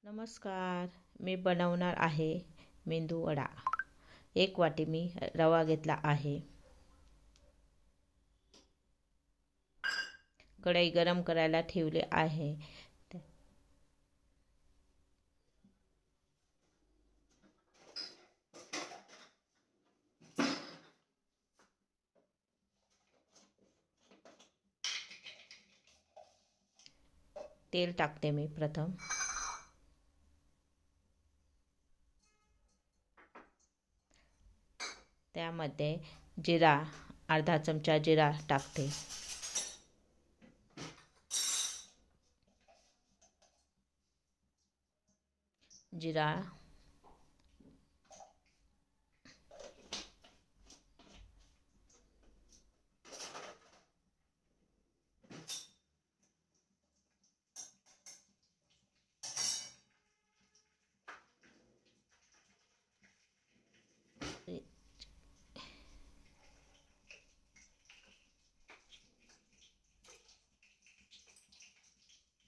नमस्कार. मी बनवणार आहे मेंदू वडा. 1 वाटी मी रवा घेतला आहे. कढई गरम करायला ठेवले आहे. तेल टाकते मी प्रथम. त्यामध्ये जिरा, अर्धा चमचा जिरा टाकते. जिरा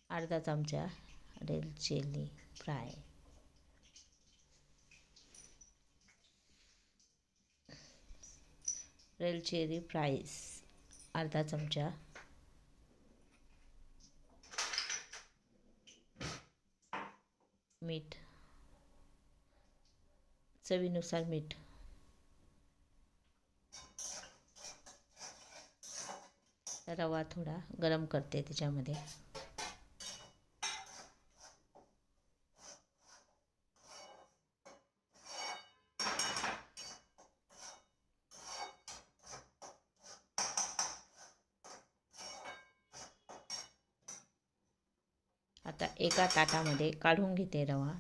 अर्धा चमचा red chilli fry, red chilli fries अर्धा चमचा, मीठ चवीनुसार मीठ, रवा थोडा गरम करते त्याच्यामध्ये. आता एका ताटामध्ये काढून घेते रवा.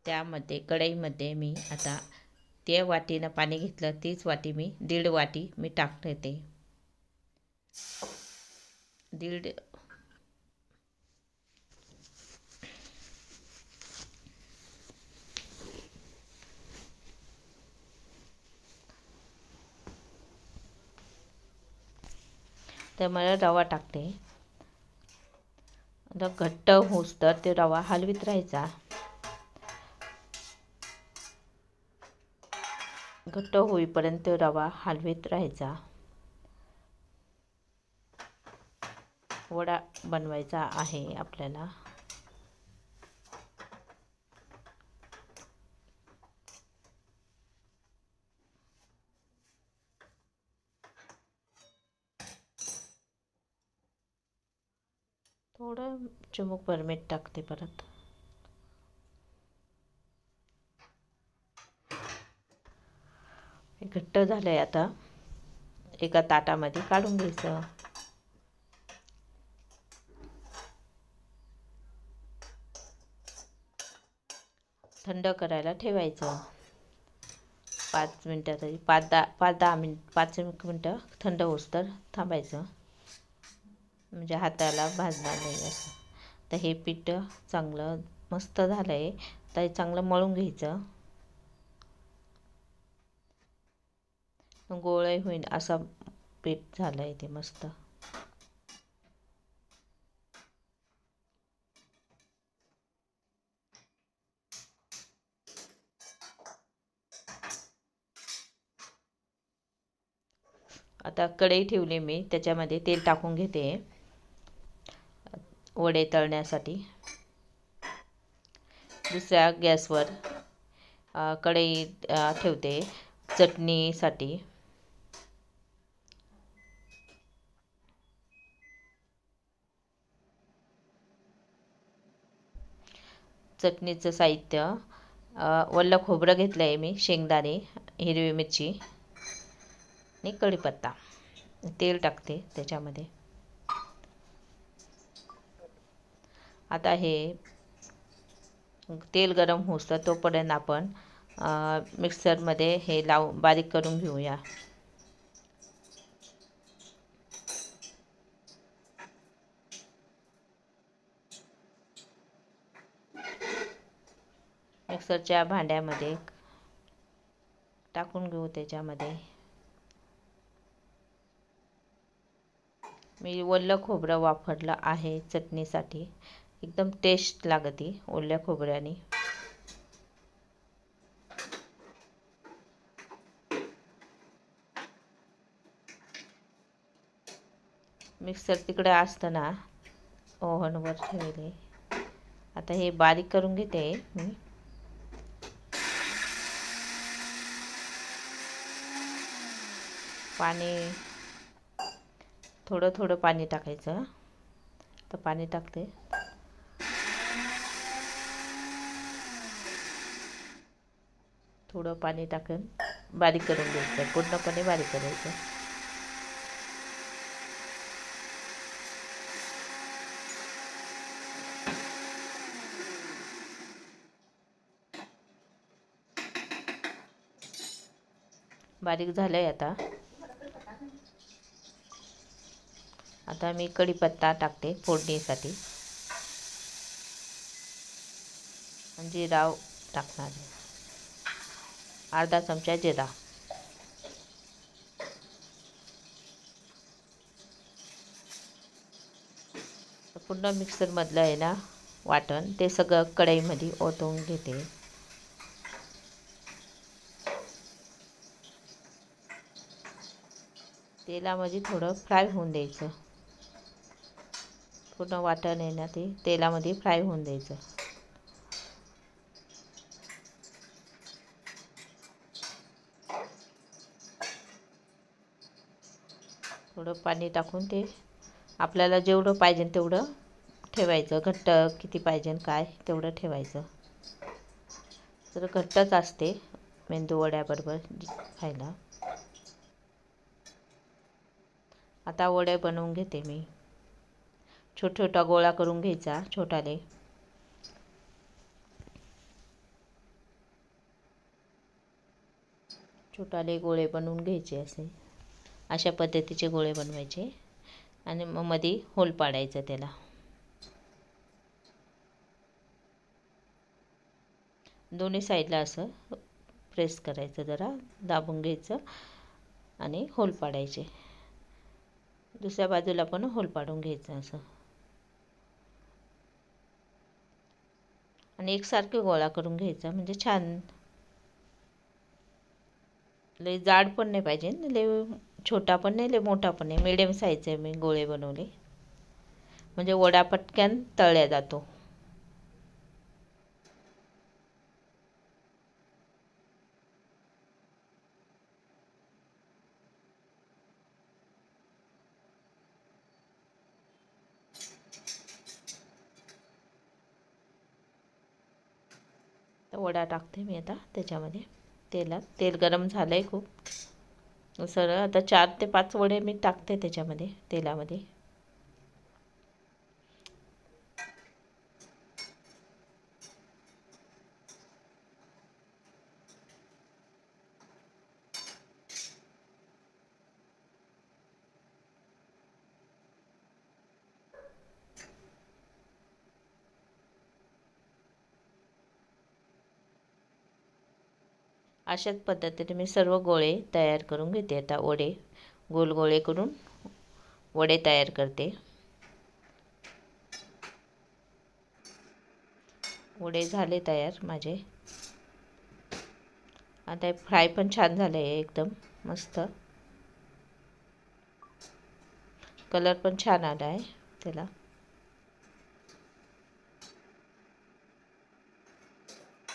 त्यामध्ये कढईमध्ये मी आता त्या वाटीनं पाणी घेतलं तीच वाटी मी 1.5 वाटी मी टाकते. ते दीड तर मला रवा टाकते. आता घट्ट होऊस तर ते रवा हलवीत राहायचा. घट्ट होईपर्यंत रवा हलवीत राहायचा. वडा बनवायचा आहे आपल्याला. थोडं चिमूटभर मीठ टाकते परत. घट्ट झालंय. आता एका ताटामध्ये काढून घ्यायचं. थंड करायला ठेवायचं. 5 मिनटं तरी 5 मिनटं थंड होऊस तर थांबायचं, म्हणजे हाताला भाजणार नाही असं. तर हे पीठ चांगलं मस्त झालं आहे. तर हे चांगलं मळून घ्यायचं. गोळे होईल असं पीठ झालं आहे ते मस्त. आता कढई ठेवली मी, त्याच्यामध्ये तेल टाकून घेते वडे तळण्यासाठी. दुसऱ्या गॅसवर कढई ठेवते चटणीसाठी. चटणीचं साहित्य ओलं खोबरं घेतलं आहे मी, शेंगदाणे, हिरवी मिरची आणि कढीपत्ता. तेल टाकते त्याच्यामध्ये. आता हे तेल गरम होऊस तर तोपर्यंत आपण मिक्सरमध्ये हे बारीक करून घेऊया. मिक्सरच्या भांड्यामध्ये टाकून घेऊ. त्याच्यामध्ये मी ओलं खोबरं वापरलं आहे चटणीसाठी, एकदम टेस्ट लागते ओल्या खोबऱ्याने. मिक्सर तिकडे असताना ओव्हनवर ठेवले. आता हे बारीक करून घेते मी. पाणी थोडं थोडं पाणी टाकायचं. तर पाणी टाकते. थोडं पाणी टाकून बारीक करून घ्यायचं, पूर्णपणे बारीक करायचं. बारीक झालंय. आता मी कढीपत्ता टाकते फोडणीसाठी. जिरा टाकणार आहे, अर्धा चमचा जिरा. पूर्ण मिक्सरमधलं आहे ना वाटण, ते सगळं कढईमध्ये ओतून घेते. तेलामध्ये थोडं फ्राय होऊन द्यायचं. पूर्ण वाटण आहे ना ते तेलामध्ये फ्राय होऊन द्यायचं. थोडं पाणी टाकून ते आपल्याला जेवढं पाहिजे तेवढं ठेवायचं. घट्ट किती पाहिजे काय तेवढं ठेवायचं. तर घट्टच असते मेंदू वड्याबरोबर खायला. आता वड्या बनवून घेते मी. छोटा गोळा करून घ्यायचा, छोटाले गोळे बनवून घ्यायचे. अशा पद्धतीचे गोळे बनवायचे आणि मग मध्ये होल पाडायचं त्याला. दोन्ही साईडला असं प्रेस करायचं, जरा दाबून घ्यायचं आणि होल पाडायचे. दुसऱ्या बाजूला पण होल पाडून घ्यायचं असं. आणि एकसारखे गोळा करून घ्यायचा, म्हणजे छान. लय जाड पण नाही पाहिजे, लय छोटा पण नाही, लय मोठा पण नाही. मीडियम साईजचे मी गोळे बनवले, म्हणजे वडा पटकन तळल्या जातो. वडा टाकते मी आता त्याच्यामध्ये. तेल गरम झालं आहे खूप. सरळ आता 4 ते 5 वडे मी टाकते त्याच्यामध्ये तेलामध्ये. अशाच पद्धतीने मी सर्व गोळे तयार करून घेते. आता वडे गोल गोळे करून वडे तयार करते. वडे झाले तयार माझे. आता फ्राय पण छान झाले आहे, एकदम मस्त. कलर पण छान आला आहे त्याला.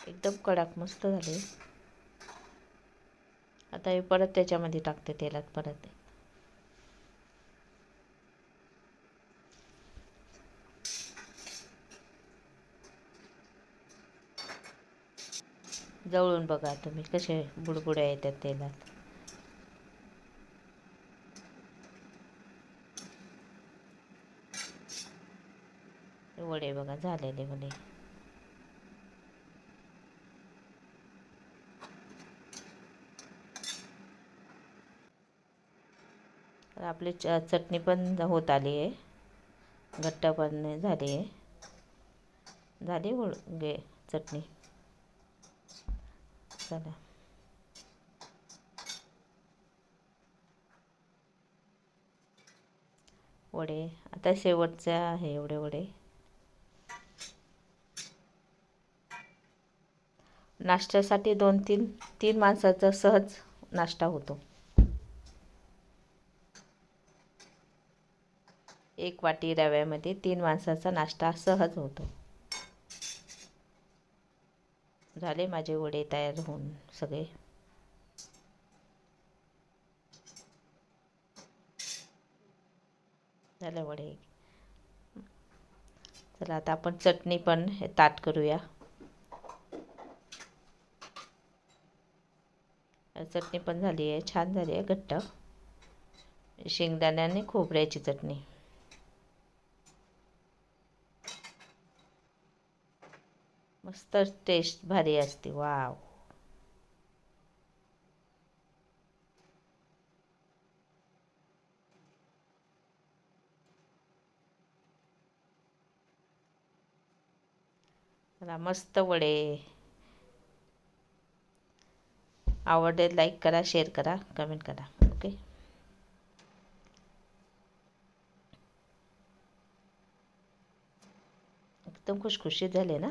एकदम कडक मस्त झाले. आता हे परत त्याच्यामध्ये टाकते तेलात परत. जवळून बघा तुम्ही कसे बुडबुड्या येतात तेलात. वडे बघा झालेले वडे. आपली चटणी पण होत आली आहे, घट्ट पण झाली आहे. झाली चटणी. चला, वडे. आता शेवटचे आहे एवढे वडे. नाश्त्यासाठी 2-3 माणसाचा सहज नाश्ता होतो. 1 वाटी रव्यामध्ये 3 माणसाचा नाश्ता सहज होतो. झाले माझे वडे तयार होऊन सगळे. झाले वडे. चला आता आपण चटणी पण ताट करूया. चटणी पण झाली आहे, छान झाली आहे, घट्ट. शेंगदाणे आणि खोबऱ्याची चटणी. मस्त टेस्ट भारी असते. वाव. चला मस्त वडे. आवडले लाईक करा, शेअर करा, कमेंट करा. ओके. एकदम खुशखुशीत झाले ना.